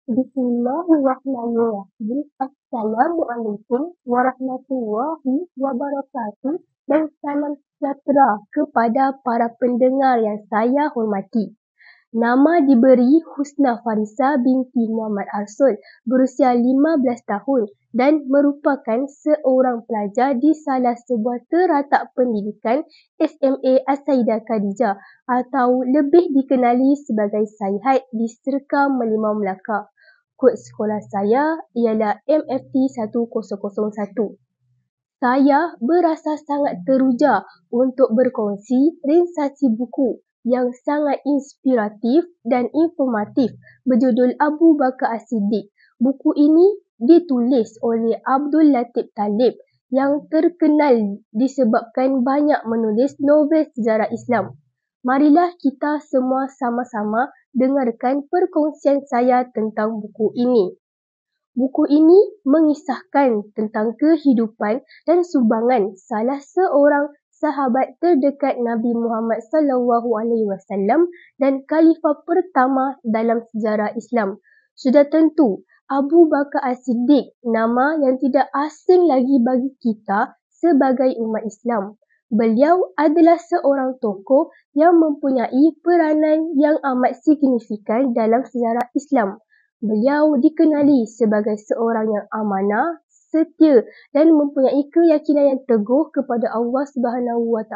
Bismillahirrahmanirrahim. Assalamualaikum warahmatullahi wabarakatuh dan salam sejahtera kepada para pendengar yang saya hormati. Nama diberi Husna Farisa binti Muhammad Arsul, berusia 15 tahun dan merupakan seorang pelajar di salah sebuah teratak pendidikan SMA As-Sayyidah Khadijah atau lebih dikenali sebagai Sayhat di Serka Merlimau Melaka. Kod sekolah saya ialah MFT 1001. Saya berasa sangat teruja untuk berkongsi resensi buku yang sangat inspiratif dan informatif berjudul Abu Bakar As-Siddiq. Buku ini ditulis oleh Abdul Latif Talib yang terkenal disebabkan banyak menulis novel sejarah Islam. Marilah kita semua sama-sama dengarkan perkongsian saya tentang buku ini. Buku ini mengisahkan tentang kehidupan dan sumbangan salah seorang sahabat terdekat Nabi Muhammad SAW dan khalifah pertama dalam sejarah Islam. Sudah tentu Abu Bakar As-Siddiq, nama yang tidak asing lagi bagi kita sebagai umat Islam. Beliau adalah seorang tokoh yang mempunyai peranan yang amat signifikan dalam sejarah Islam. Beliau dikenali sebagai seorang yang amanah, setia dan mempunyai keyakinan yang teguh kepada Allah SWT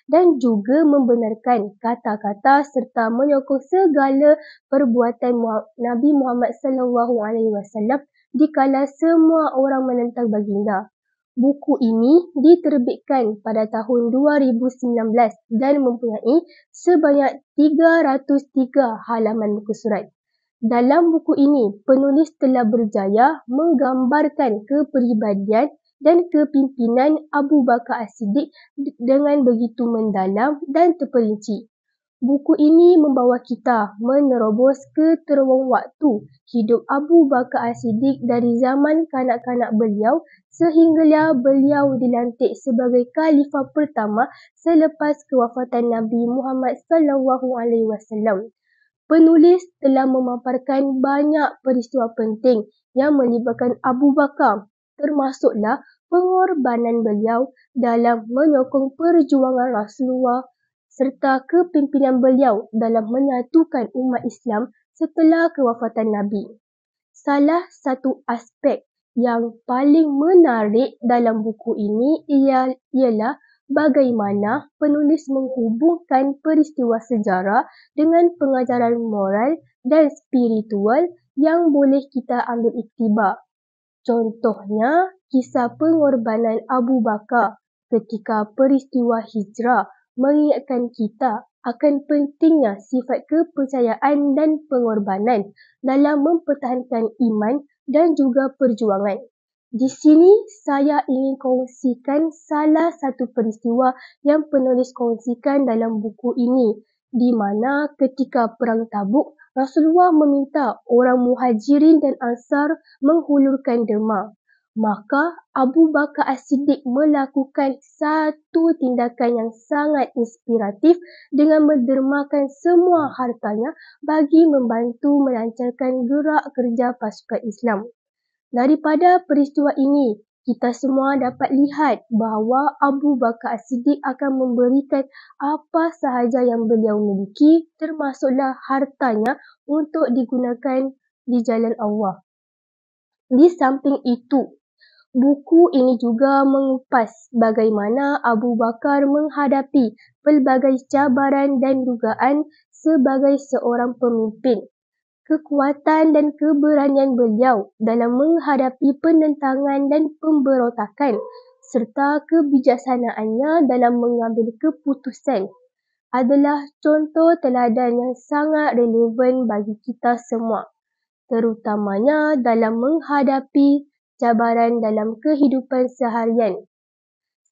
dan juga membenarkan kata-kata serta menyokong segala perbuatan Nabi Muhammad SAW dikala semua orang menentang baginda. Buku ini diterbitkan pada tahun 2019 dan mempunyai sebanyak 303 halaman muka surat. Dalam buku ini, penulis telah berjaya menggambarkan kepribadian dan kepimpinan Abu Bakar As-Siddiq dengan begitu mendalam dan terperinci. Buku ini membawa kita menerobos ke terowong waktu hidup Abu Bakar As-Siddiq dari zaman kanak-kanak beliau sehinggalah beliau dilantik sebagai khalifah pertama selepas kewafatan Nabi Muhammad SAW. Penulis telah memaparkan banyak peristiwa penting yang melibatkan Abu Bakar, termasuklah pengorbanan beliau dalam menyokong perjuangan Rasulullah serta kepimpinan beliau dalam menyatukan umat Islam setelah kewafatan Nabi. Salah satu aspek yang paling menarik dalam buku ini ialah bagaimana penulis menghubungkan peristiwa sejarah dengan pengajaran moral dan spiritual yang boleh kita ambil iktibar. Contohnya, kisah pengorbanan Abu Bakar ketika peristiwa hijrah mengingatkan kita akan pentingnya sifat kepercayaan dan pengorbanan dalam mempertahankan iman dan juga perjuangan. Di sini saya ingin kongsikan salah satu peristiwa yang penulis kongsikan dalam buku ini, di mana ketika Perang Tabuk, Rasulullah meminta orang Muhajirin dan Ansar menghulurkan derma. Maka Abu Bakar As-Siddiq melakukan satu tindakan yang sangat inspiratif dengan mendermakan semua hartanya bagi membantu melancarkan gerak kerja pasukan Islam. Daripada peristiwa ini, kita semua dapat lihat bahawa Abu Bakar As-Siddiq akan memberikan apa sahaja yang beliau miliki, termasuklah hartanya untuk digunakan di jalan Allah. Di samping itu, buku ini juga mengupas bagaimana Abu Bakar menghadapi pelbagai cabaran dan dugaan sebagai seorang pemimpin. Kekuatan dan keberanian beliau dalam menghadapi penentangan dan pemberontakan serta kebijaksanaannya dalam mengambil keputusan adalah contoh teladan yang sangat relevan bagi kita semua, terutamanya dalam menghadapi cabaran dalam kehidupan seharian.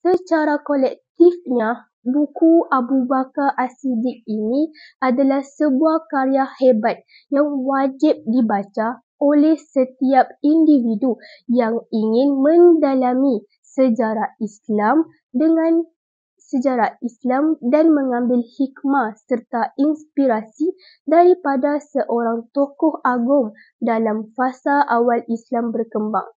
Secara kolektifnya, buku Abu Bakar As-Siddiq ini adalah sebuah karya hebat yang wajib dibaca oleh setiap individu yang ingin mendalami sejarah Islam dengan sejarah Islam dan mengambil hikmah serta inspirasi daripada seorang tokoh agung dalam fasa awal Islam berkembang.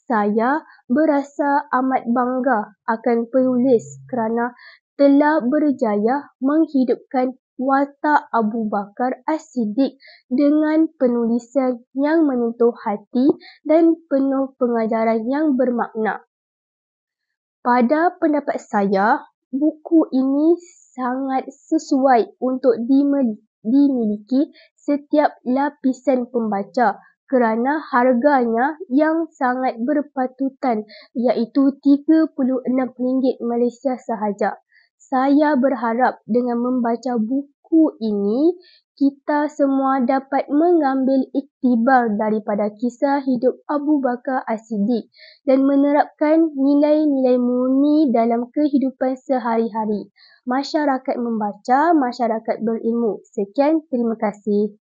Saya berasa amat bangga akan penulis kerana telah berjaya menghidupkan watak Abu Bakar As-Siddiq dengan penulisan yang menyentuh hati dan penuh pengajaran yang bermakna. Pada pendapat saya, buku ini sangat sesuai untuk dimiliki setiap lapisan pembaca kerana harganya yang sangat berpatutan iaitu RM36 Malaysia sahaja. Saya berharap dengan membaca buku ini, kita semua dapat mengambil iktibar daripada kisah hidup Abu Bakar As-Siddiq dan menerapkan nilai-nilai murni dalam kehidupan sehari-hari. Masyarakat membaca, masyarakat berilmu. Sekian, terima kasih.